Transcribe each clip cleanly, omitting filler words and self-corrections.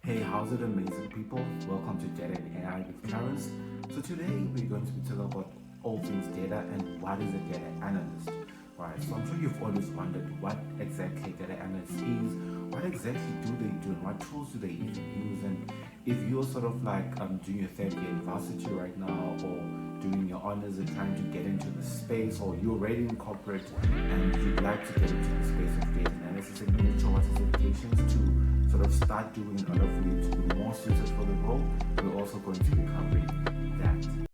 Hey, how's it amazing people? Welcome to Data and AI with Clarence. So today we're going to be talking about all things data and what is a data analyst. Right, so I'm sure you've always wondered what exactly a data analyst is, what exactly do they do, and what tools do they even use, and if you're sort of like doing your third year university right now, or doing your honors and trying to get into the space, or you're already in corporate and you'd like to get into the space of data analysis and you're not sure what is the implications to sort of start doing in order for you to be more suited for the role, we're also going to be covering that.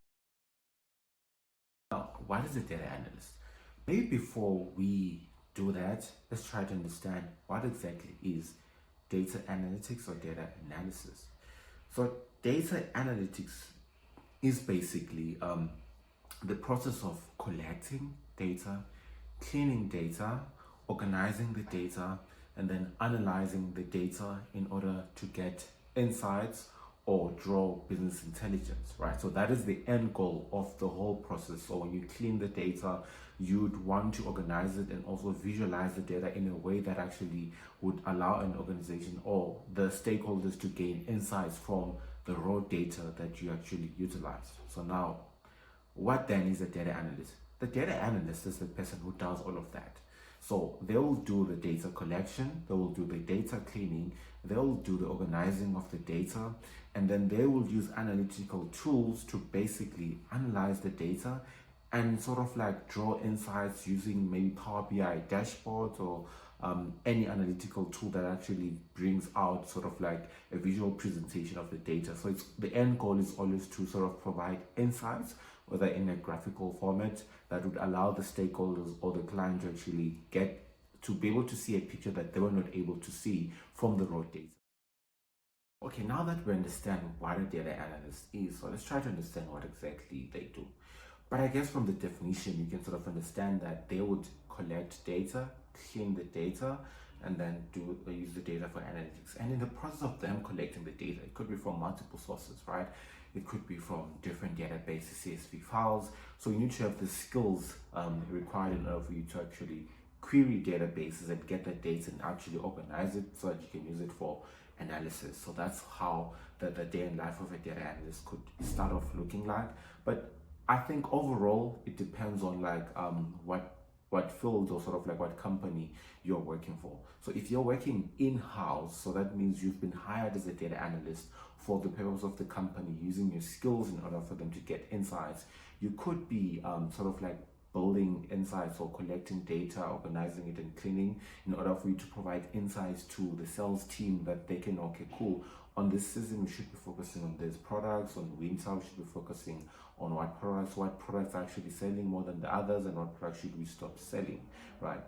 Now, what is a data analyst? Maybe before we do that, let's try to understand what exactly is data analytics or data analysis. So, data analytics is basically the process of collecting data, cleaning data, organizing the data, and then analyzing the data in order to get insights or draw business intelligence, right? So that is the end goal of the whole process. So when you clean the data, you'd want to organize it and also visualize the data in a way that actually would allow an organization or the stakeholders to gain insights from the raw data that you actually utilize. So now, what then is a data analyst? The data analyst is the person who does all of that. So they will do the data collection, they will do the data cleaning, they will do the organizing of the data, and then they will use analytical tools to basically analyze the data and sort of like draw insights using maybe Power BI dashboards or any analytical tool that actually brings out sort of like a visual presentation of the data. So it's the end goal is always to sort of provide insights, whether in a graphical format that would allow the stakeholders or the client to actually get to be able to see a picture that they were not able to see from the raw data. Okay, now that we understand what a data analyst is, so let's try to understand what exactly they do. But I guess from the definition, you can sort of understand that they would collect data, clean the data, and then use the data for analytics. And in the process of them collecting the data, it could be from multiple sources, right? It could be from different databases, CSV files. So you need to have the skills required in order for you to actually query databases and get that data and actually organize it so that you can use it for analysis. So that's how the day in life of a data analyst could start off looking like. But I think overall it depends on like what field or sort of like what company you're working for. So if you're working in-house, so that means you've been hired as a data analyst for the purpose of the company, using your skills in order for them to get insights. You could be sort of like building insights or collecting data, organizing it and cleaning in order for you to provide insights to the sales team that they can, okay, cool, on this season we should be focusing on these products, on winter we should be focusing on what products are actually selling more than the others, and what products should we stop selling, right?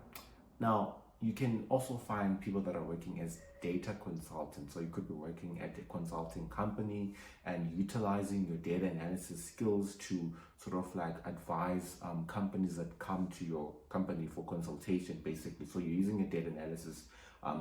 Now, you can also find people that are working as data consultants. So you could be working at a consulting company and utilizing your data analysis skills to sort of like advise companies that come to your company for consultation, basically. So you're using your data analysis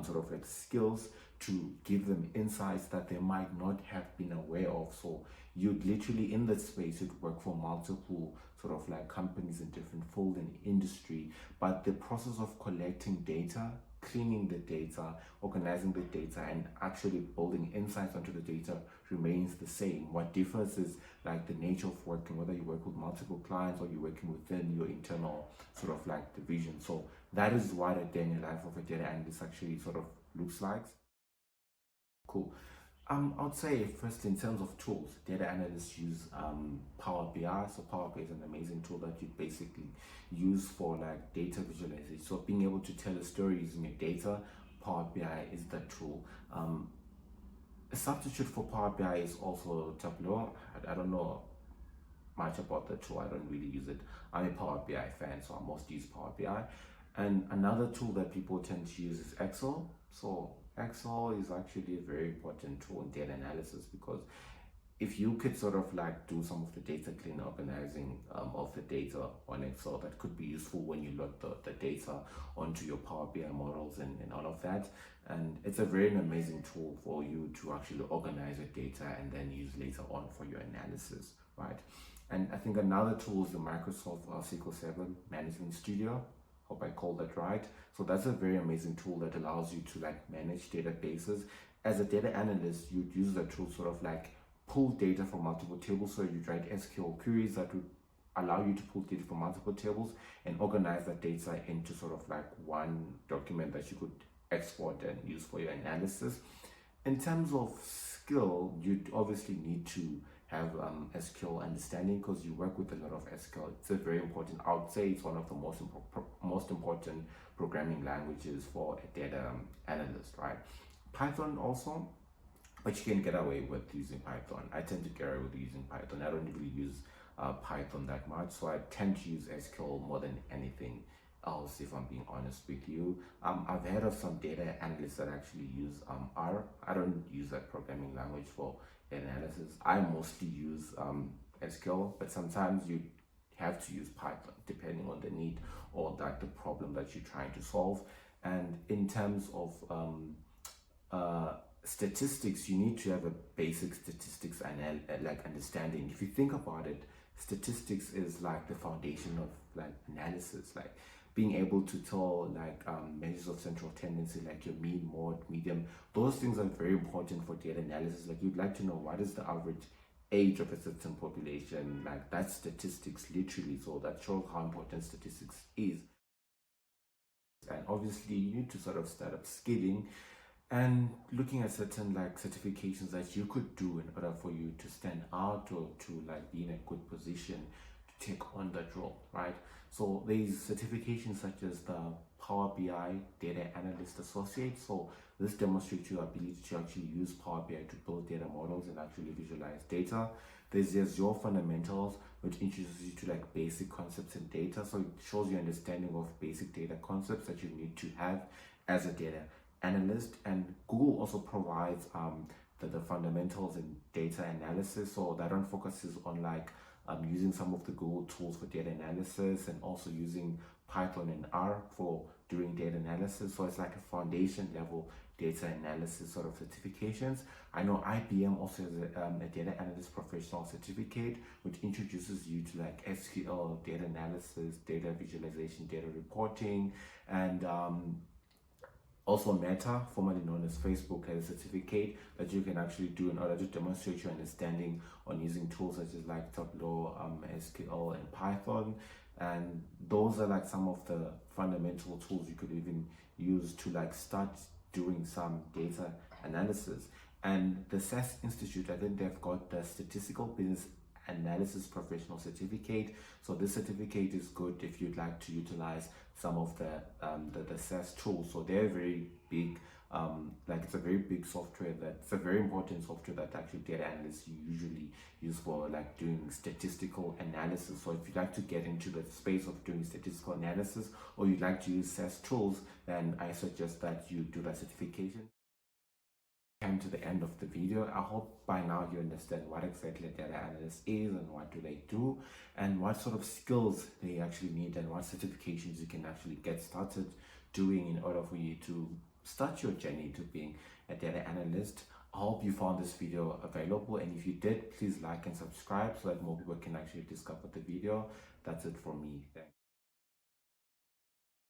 sort of like skills to give them insights that they might not have been aware of. So you'd literally in that space, you'd work for multiple sort of like companies in different field and industry, but the process of collecting data, cleaning the data, organizing the data, and actually building insights onto the data remains the same. What differs is like the nature of working, whether you work with multiple clients or you're working within your internal sort of like division. So that is what a day in the life of a data analyst actually sort of looks like. Cool. I would say first in terms of tools, data analysts use Power BI. So Power BI is an amazing tool that you basically use for like data visualization. So being able to tell a story using your data, Power BI is that tool. A substitute for Power BI is also Tableau. I don't know much about the tool. I don't really use it. I'm a Power BI fan, so I mostly use Power BI. And another tool that people tend to use is Excel. So Excel is actually a very important tool in data analysis, because if you could sort of like do some of the data clean organizing of the data on Excel, that could be useful when you load the data onto your Power BI models and all of that. And it's a very amazing tool for you to actually organize your data and then use later on for your analysis, right? And I think another tool is the Microsoft SQL Server Management Studio. Hope I called that right. So that's a very amazing tool that allows you to like manage databases as a data analyst, you'd use the tool sort of like pull data from multiple tables. So you'd write SQL queries that would allow you to pull data from multiple tables and organize that data into sort of like one document that you could export and use for your analysis. In terms of skill, you'd obviously need to have SQL understanding because you work with a lot of SQL. It's a very important, I would say it's one of the most important programming languages for a data analyst, right? Python also, but you can get away with using Python. I tend to get away with using Python. I don't really use Python that much, so I tend to use SQL more than anything else, if I'm being honest with you. I've heard of some data analysts that actually use R. I don't use that programming language for analysis. I mostly use SQL, but sometimes you have to use Python depending on the need or like the problem that you're trying to solve. And in terms of statistics, you need to have a basic statistics and like understanding. If you think about it, statistics is like the foundation of like analysis, like being able to tell like measures of central tendency, like your mean, mode, median. Those things are very important for data analysis. Like you'd like to know what is the average age of a certain population. Like that's statistics literally. So that shows how important statistics is. And obviously you need to sort of start upskilling and looking at certain like certifications that you could do in order for you to stand out or to like be in a good position to take on that role, right? So there's certifications such as the Power BI Data Analyst Associate. So this demonstrates your ability to actually use Power BI to build data models and actually visualize data. There's the Azure Fundamentals, which introduces you to like basic concepts in data. So it shows you understanding of basic data concepts that you need to have as a data analyst. And Google also provides the fundamentals in data analysis. So that one focuses on like using some of the Google tools for data analysis and also using Python and R for doing data analysis. So it's like a foundation level data analysis sort of certifications. I know IBM also has a data analyst professional certificate, which introduces you to like SQL, data analysis, data visualization, data reporting, and also Meta, formerly known as Facebook, has a certificate that you can actually do in order to demonstrate your understanding on using tools such as like Tableau, SQL, and Python. And those are like some of the fundamental tools you could even use to like start doing some data analysis. And the SAS Institute, I think they've got the Statistical Business Analysis Professional Certificate. So this certificate is good if you'd like to utilize some of the SAS tools. So they're very big, like it's a very big software it's a very important software that actually data analysts usually use for like doing statistical analysis. So if you'd like to get into the space of doing statistical analysis or you'd like to use SAS tools, then I suggest that you do that certification. Came to the end of the video. I hope by now you understand what exactly a data analyst is and what do they do and what sort of skills they actually need and what certifications you can actually get started doing in order for you to start your journey to being a data analyst. I hope you found this video available, and if you did, please like and subscribe so that more people can actually discover the video. That's it from me. Thanks.